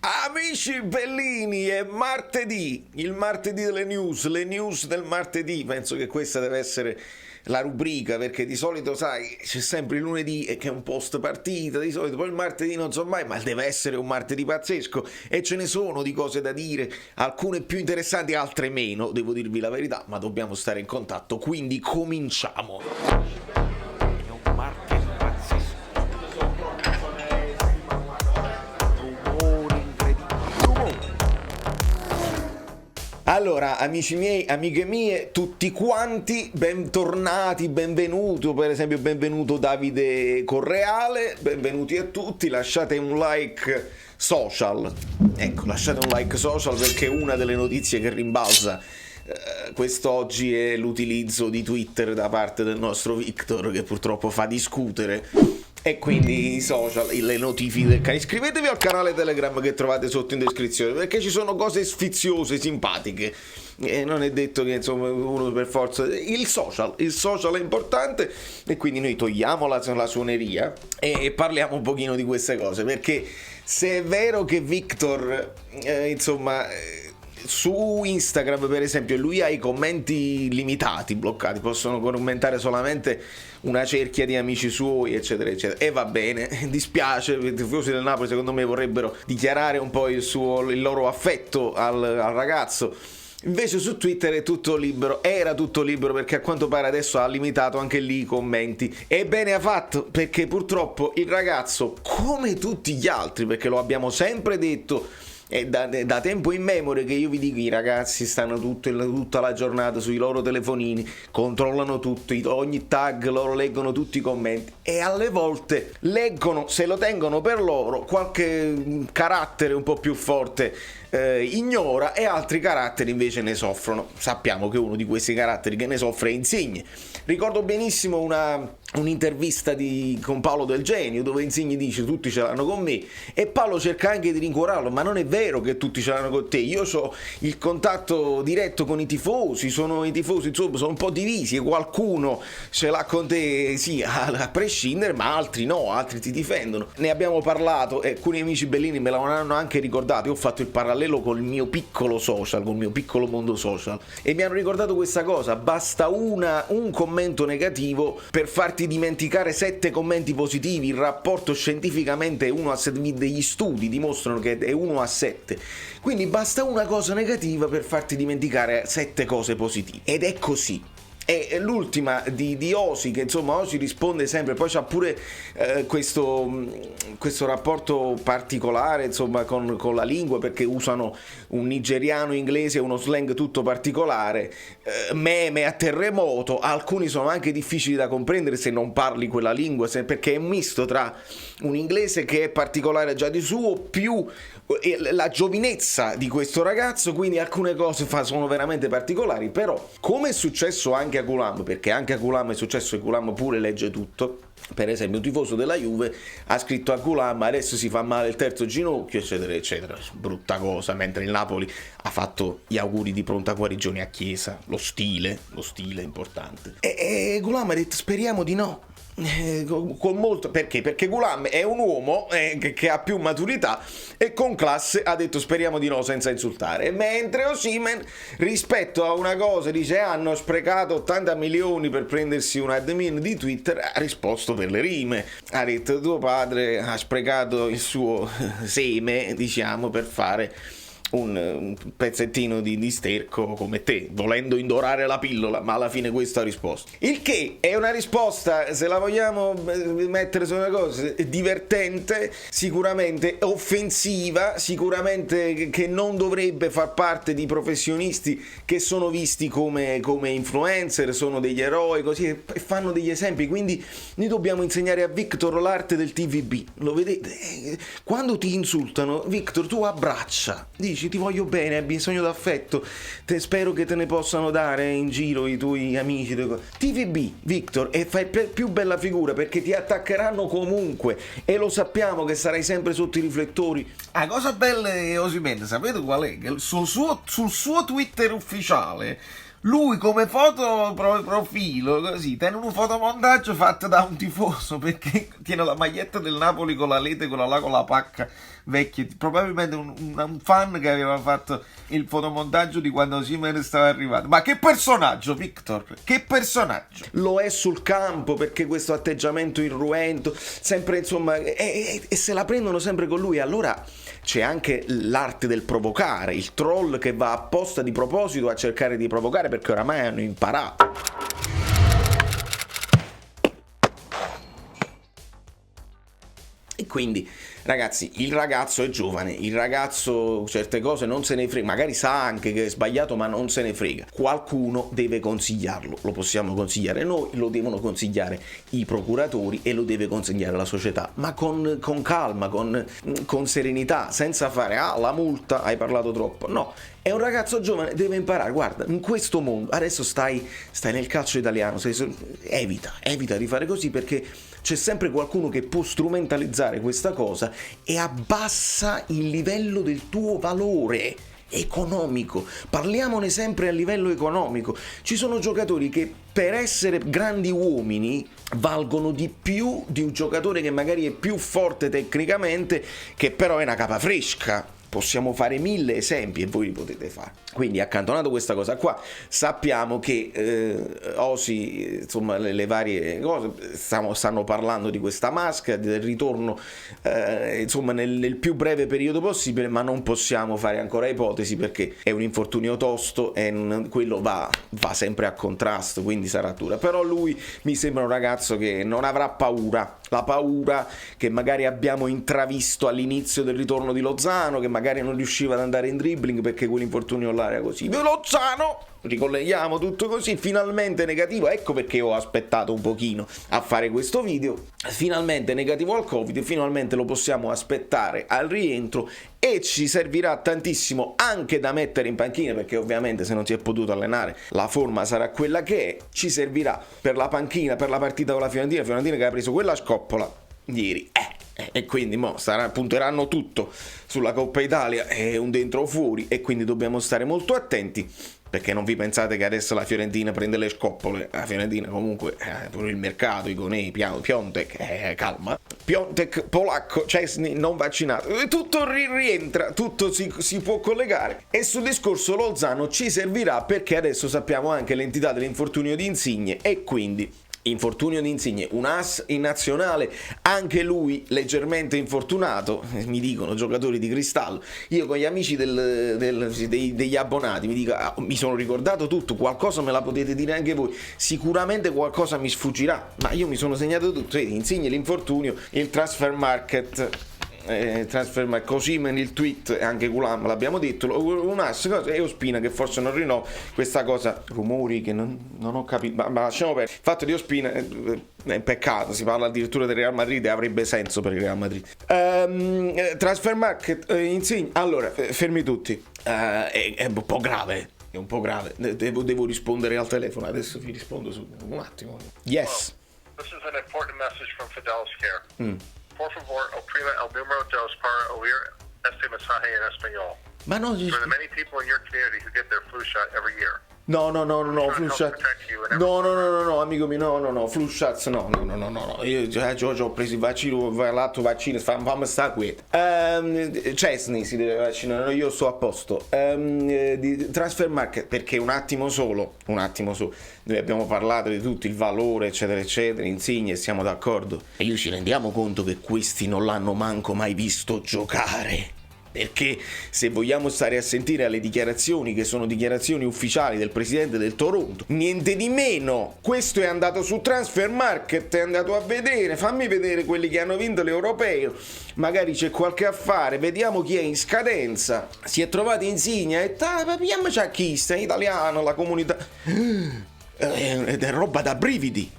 Amici bellini, è martedì, il martedì delle news, le news del martedì. Penso che questa deve essere la rubrica, perché di solito, sai, c'è sempre il lunedì che è un post partita, di solito poi il martedì non so mai, ma deve essere un martedì pazzesco e ce ne sono di cose da dire, alcune più interessanti, altre meno, devo dirvi la verità, ma dobbiamo stare in contatto, quindi cominciamo. Allora, amici miei, amiche mie, tutti quanti, bentornati, benvenuto, per esempio benvenuto Davide Correale, benvenuti a tutti, lasciate un like social, ecco, lasciate un like social perché una delle notizie che rimbalza quest'oggi è l'utilizzo di Twitter da parte del nostro Victor, che purtroppo fa discutere. E quindi i social, le notifiche del canale. Iscrivetevi al canale Telegram che trovate sotto in descrizione, perché ci sono cose sfiziose, simpatiche. E non è detto che insomma uno per forza. Il social è importante, e quindi noi togliamo la suoneria e parliamo un pochino di queste cose. Perché se è vero che Victor, su Instagram per esempio lui ha i commenti limitati, bloccati, possono commentare solamente una cerchia di amici suoi, eccetera eccetera, e va bene, dispiace, i tifosi del Napoli secondo me vorrebbero dichiarare un po' il loro affetto al ragazzo. Invece su Twitter è tutto libero, era tutto libero, perché a quanto pare adesso ha limitato anche lì i commenti. E bene ha fatto, perché purtroppo il ragazzo, come tutti gli altri, perché lo abbiamo sempre detto, è da tempo in memoria che io vi dico, i ragazzi stanno tutta la giornata sui loro telefonini, controllano tutto, ogni tag, loro leggono tutti i commenti e alle volte leggono, se lo tengono per loro, qualche carattere un po' più forte ignora, e altri caratteri invece ne soffrono. Sappiamo che uno di questi caratteri che ne soffre è Insigne. Ricordo benissimo un'intervista con Paolo Del Genio, dove Insigne dice tutti ce l'hanno con me, e Paolo cerca anche di rincuorarlo, ma non è vero che tutti ce l'hanno con te, io ho il contatto diretto con i tifosi, i tifosi insomma sono un po' divisi, e qualcuno ce l'ha con te sì, a prescindere, ma altri no, altri ti difendono. Ne abbiamo parlato e alcuni amici bellini me l'hanno anche ricordato. Io ho fatto il parallelo con il mio piccolo social, con il mio piccolo mondo social, e mi hanno ricordato questa cosa: basta un commento negativo per farti dimenticare 7 commenti positivi. Il rapporto scientificamente è 1 a 7, degli studi dimostrano che è 1 a 7, quindi basta una cosa negativa per farti dimenticare 7 cose positive, ed è così. E l'ultima di Osi, che insomma Osi risponde sempre, poi c'ha pure questo rapporto particolare insomma con la lingua, perché usano un nigeriano inglese e uno slang tutto particolare, meme a terremoto, alcuni sono anche difficili da comprendere se non parli quella lingua, perché è un misto tra un inglese che è particolare già di suo più la giovinezza di questo ragazzo, quindi alcune cose sono veramente particolari. Però, come è successo anche a Gulam, perché anche a Gulam è successo, e Gulam pure legge tutto, per esempio un tifoso della Juve ha scritto a Gulam adesso si fa male il terzo ginocchio, eccetera eccetera, brutta cosa, mentre il Napoli ha fatto gli auguri di pronta guarigione a Chiesa, lo stile è importante, e Gulam ha detto speriamo di no. Con molto, perché Gulam è un uomo che ha più maturità e con classe ha detto speriamo di no, senza insultare, mentre Osimhen rispetto a una cosa dice hanno sprecato 80 milioni per prendersi un admin di Twitter, ha risposto per le rime, ha detto tuo padre ha sprecato il suo seme, diciamo, per fare un pezzettino di sterco come te, volendo indorare la pillola, ma alla fine questo ha risposto. Il che è una risposta, se la vogliamo mettere su una cosa, divertente, sicuramente offensiva, sicuramente che non dovrebbe far parte di professionisti che sono visti come influencer, sono degli eroi, così, e fanno degli esempi. Quindi noi dobbiamo insegnare a Victor l'arte del TVB, lo vedete? Quando ti insultano, Victor, tu abbraccia, dici ti voglio bene, hai bisogno d'affetto, spero che te ne possano dare in giro i tuoi amici. TVB, Victor, e fai più bella figura, perché ti attaccheranno comunque e lo sappiamo che sarai sempre sotto i riflettori. La cosa bella è Osimhen, sapete qual è? Che sul suo Twitter ufficiale Lui come foto profilo, così, tiene un fotomontaggio fatto da un tifoso, perché tiene la maglietta del Napoli con la lete, quella là con la pacca vecchia, probabilmente un fan che aveva fatto il fotomontaggio di quando Osimhen stava arrivando. Ma che personaggio, Victor, che personaggio! Lo è sul campo, perché questo atteggiamento irruento, sempre insomma, e se la prendono sempre con lui. Allora c'è anche l'arte del provocare, il troll che va apposta di proposito a cercare di provocare, perché oramai hanno imparato. E quindi, ragazzi, il ragazzo è giovane, il ragazzo certe cose non se ne frega, magari sa anche che è sbagliato, ma non se ne frega. Qualcuno deve consigliarlo, lo possiamo consigliare noi, lo devono consigliare i procuratori e lo deve consigliare la società, ma con calma, con serenità, senza fare la multa, hai parlato troppo. No, è un ragazzo giovane, deve imparare. Guarda, in questo mondo, adesso stai nel calcio italiano, evita di fare così, perché c'è sempre qualcuno che può strumentalizzare questa cosa e abbassa il livello del tuo valore economico. Parliamone sempre a livello economico. Ci sono giocatori che per essere grandi uomini valgono di più di un giocatore che magari è più forte tecnicamente, che però è una capafresca. Possiamo fare 1000 esempi e voi li potete fare. Quindi, accantonato questa cosa qua, sappiamo che Osi, insomma, le varie cose stanno parlando di questa maschera, del ritorno insomma nel più breve periodo possibile, ma non possiamo fare ancora ipotesi, perché è un infortunio tosto e quello va sempre a contrasto, quindi sarà dura. Però lui mi sembra un ragazzo che non avrà paura, la paura che magari abbiamo intravisto all'inizio del ritorno di Lozano, che magari non riusciva ad andare in dribbling perché quell'infortunio là era così. Lozano, ricolleghiamo tutto così, finalmente negativo. Ecco perché ho aspettato un pochino a fare questo video. Finalmente negativo al Covid, finalmente lo possiamo aspettare al rientro, e ci servirà tantissimo anche da mettere in panchina, perché ovviamente se non si è potuto allenare la forma sarà quella che è. Ci servirà per la panchina, per la partita con la Fiorentina che ha preso quella scoppola ieri, e quindi punteranno tutto sulla Coppa Italia, è un dentro o fuori, e quindi dobbiamo stare molto attenti, perché non vi pensate che adesso la Fiorentina prende le scoppole. La Fiorentina comunque pure il mercato, i Conei, Piontek, calma, Piontek polacco, Szczesny non vaccinato, tutto rientra, tutto si può collegare. E sul discorso Lozano ci servirà, perché adesso sappiamo anche l'entità dell'infortunio di Insigne, e quindi infortunio di Insigne, un as in nazionale, anche lui leggermente infortunato, mi dicono giocatori di cristallo. Io con gli amici degli abbonati mi sono ricordato tutto, qualcosa me la potete dire anche voi, sicuramente qualcosa mi sfuggerà, ma io mi sono segnato tutto. Insigne l'infortunio, il transfer market, Osimhen il tweet, e anche Gulam l'abbiamo detto, un as, e Ospina che forse non rinnova. Questa cosa, rumori che non ho capito, ma lasciamo perdere. Il fatto di Ospina è peccato, si parla addirittura del Real Madrid e avrebbe senso per il Real Madrid. Transfer market, Insigne, allora fermi tutti, è un po' grave. È un po' grave, devo rispondere al telefono, adesso vi rispondo su un attimo. Yes. This is an important message from Fidelis Care. Por favor, oprima el número dos para oír este mensaje en español. Ma no, For the many people in your community who get their flu shot every year. No, flu shot. No, amico mio, no, flu shots, no. Io ho preso il vaccino, l'altro vaccino, fammi stare qui. Szczesny si deve vaccinare, io sto a posto. Di transfer market, perché un attimo solo. Noi abbiamo parlato di tutto il valore, eccetera, Insigne, siamo d'accordo. E io ci rendiamo conto che questi non l'hanno manco mai visto giocare. Perché se vogliamo stare a sentire alle dichiarazioni, che sono dichiarazioni ufficiali del presidente del Toronto, niente di meno, questo è andato su Transfer Market, è andato a vedere, fammi vedere quelli che hanno vinto l'Europeo, magari c'è qualche affare, vediamo chi è in scadenza, si è trovato Insigne e vediamoci a chi sta, italiano, la comunità, ed è roba da brividi,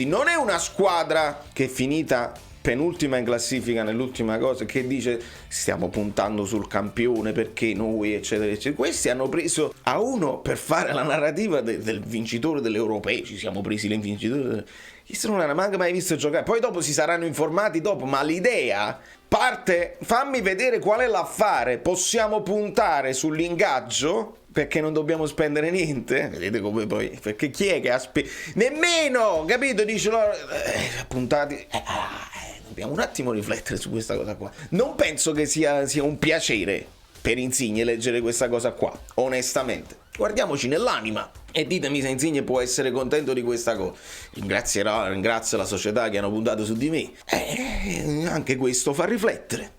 non è una squadra che è finita penultima in classifica nell'ultima cosa, che dice stiamo puntando sul campione perché noi eccetera eccetera. Questi hanno preso a uno per fare la narrativa del vincitore dell'Europeo, ci siamo presi il vincitore chi non l'hanno manco mai visto giocare, poi dopo si saranno informati dopo, ma l'idea parte, fammi vedere qual è l'affare, possiamo puntare sull'ingaggio perché non dobbiamo spendere niente, vedete come poi, perché chi è che nemmeno, capito, dice loro, puntati, dobbiamo un attimo riflettere su questa cosa qua, non penso che sia un piacere per Insigne leggere questa cosa qua, onestamente. Guardiamoci nell'anima e ditemi se Insigne può essere contento di questa cosa. Ringrazio la società che hanno puntato su di me. Anche questo fa riflettere.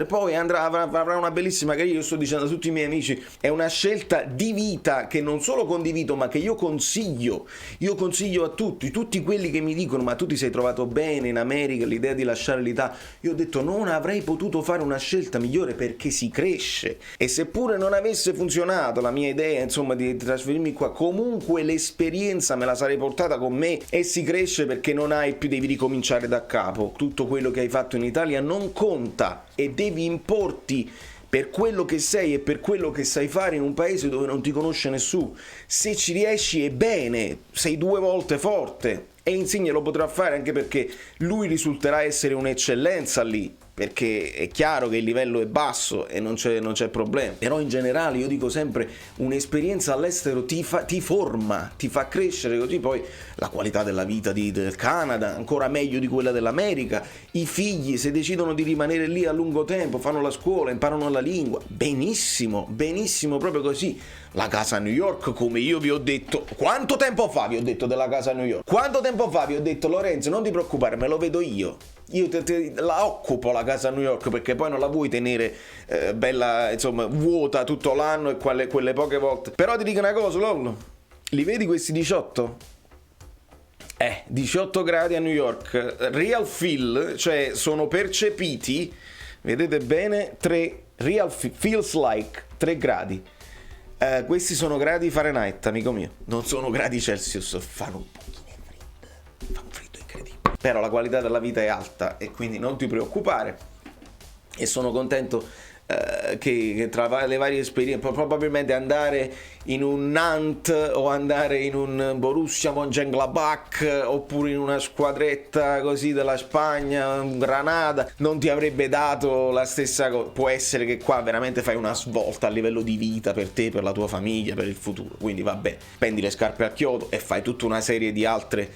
Poi avrà una bellissima carriera. Io sto dicendo a tutti i miei amici, è una scelta di vita che non solo condivido ma che io consiglio a tutti quelli che mi dicono ma tu ti sei trovato bene in America, l'idea di lasciare l'Italia. Io ho detto non avrei potuto fare una scelta migliore perché si cresce, e seppure non avesse funzionato la mia idea insomma di trasferirmi qua, comunque l'esperienza me la sarei portata con me, e si cresce perché non hai più, devi ricominciare da capo. Tutto quello che hai fatto in Italia non conta e devi importi per quello che sei e per quello che sai fare in un paese dove non ti conosce nessuno. Se ci riesci è bene, sei 2 volte forte, e Insigne lo potrà fare anche perché lui risulterà essere un'eccellenza lì, perché è chiaro che il livello è basso e non c'è problema, però in generale io dico sempre un'esperienza all'estero ti forma, ti fa crescere, così poi la qualità della vita del Canada ancora meglio di quella dell'America, i figli se decidono di rimanere lì a lungo tempo fanno la scuola, imparano la lingua, benissimo proprio così. La casa a New York, come io vi ho detto, quanto tempo fa vi ho detto della casa a New York? Quanto tempo fa vi ho detto Lorenzo non ti preoccupare, me lo vedo io la occupo la casa a New York, perché poi non la vuoi tenere bella insomma vuota tutto l'anno e quelle poche volte. Però ti dico una cosa Lollo, li vedi questi 18? 18 gradi a New York, real feel, cioè sono percepiti, vedete bene, 3 real feels like 3 gradi. Questi sono gradi Fahrenheit, amico mio, non sono gradi Celsius, fanno un pochino freddo, fa un freddo incredibile, però la qualità della vita è alta e quindi non ti preoccupare, e sono contento che tra le varie esperienze, probabilmente andare in un Nantes o andare in un Borussia Mönchengladbach oppure in una squadretta così della Spagna, un Granada, non ti avrebbe dato la stessa cosa. Può essere che qua veramente fai una svolta a livello di vita per te, per la tua famiglia, per il futuro, quindi vabbè, prendi le scarpe a chiodo e fai tutta una serie di altre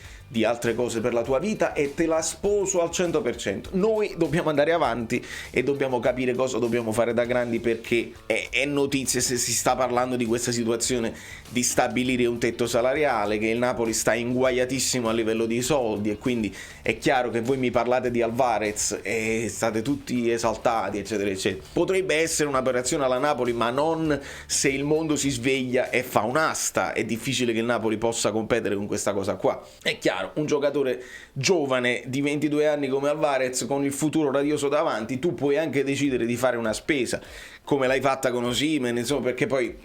cose per la tua vita, e te la sposo al 100%. Noi dobbiamo andare avanti e dobbiamo capire cosa dobbiamo fare da grandi, perché è notizia, se si sta parlando di questa situazione di stabilire un tetto salariale, che il Napoli sta inguaiatissimo a livello di soldi, e quindi è chiaro che voi mi parlate di Alvarez e state tutti esaltati eccetera eccetera. Potrebbe essere un'operazione alla Napoli, ma non se il mondo si sveglia e fa un'asta. È difficile che il Napoli possa competere con questa cosa qua. È chiaro, un giocatore giovane di 22 anni come Alvarez, con il futuro radioso davanti, tu puoi anche decidere di fare una spesa come l'hai fatta con Osimhen, insomma, perché poi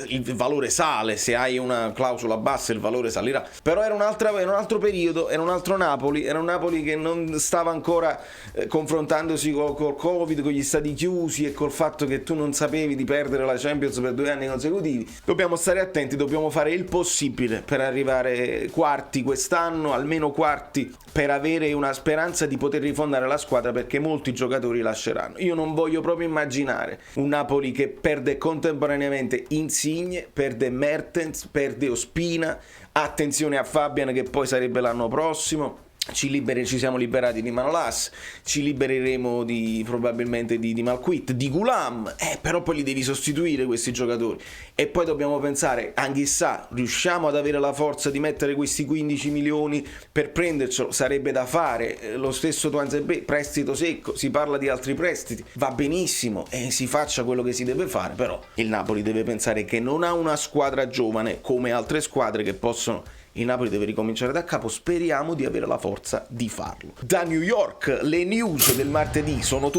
il valore sale, se hai una clausola bassa il valore salirà. Però era un altro periodo, era un altro Napoli, era un Napoli che non stava ancora confrontandosi col Covid, con gli stadi chiusi e col fatto che tu non sapevi di perdere la Champions per 2 anni consecutivi. Dobbiamo stare attenti, dobbiamo fare il possibile per arrivare quarti quest'anno, almeno quarti, per avere una speranza di poter rifondare la squadra, perché molti giocatori lasceranno. Io non voglio proprio immaginare un Napoli che perde contemporaneamente Insigne, perde Mertens, perde Ospina, attenzione a Fabian che poi sarebbe l'anno prossimo. Ci siamo liberati di Manolas, ci libereremo probabilmente di Malquit, di Gulam, però poi li devi sostituire questi giocatori, e poi dobbiamo pensare, chissà, riusciamo ad avere la forza di mettere questi 15 milioni per prendercelo, sarebbe da fare. Lo stesso Tuanzebe, prestito secco, si parla di altri prestiti, va benissimo e si faccia quello che si deve fare, però il Napoli deve pensare che non ha una squadra giovane come altre squadre che possono. Il Napoli deve ricominciare da capo, speriamo di avere la forza di farlo. Da New York le news del martedì sono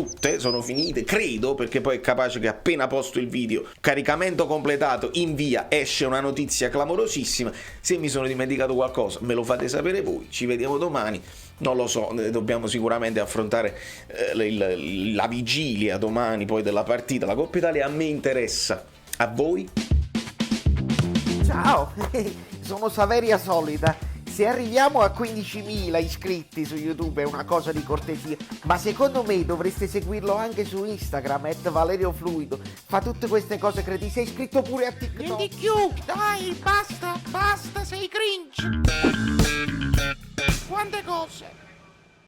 finite, credo, perché poi è capace che appena posto il video, caricamento completato, in via, esce una notizia clamorosissima. Se mi sono dimenticato qualcosa me lo fate sapere voi, ci vediamo domani. Non lo so, dobbiamo sicuramente affrontare la vigilia domani poi della partita. La Coppa Italia a me interessa, a voi? Ciao, sono Saveria Solida. Se arriviamo a 15.000 iscritti su YouTube è una cosa di cortesia, ma secondo me dovreste seguirlo anche su Instagram, @ValerioFluido. Fa tutte queste cose, credi? Sei iscritto pure a TikTok? Niente più, dai, basta, sei cringe. Quante cose.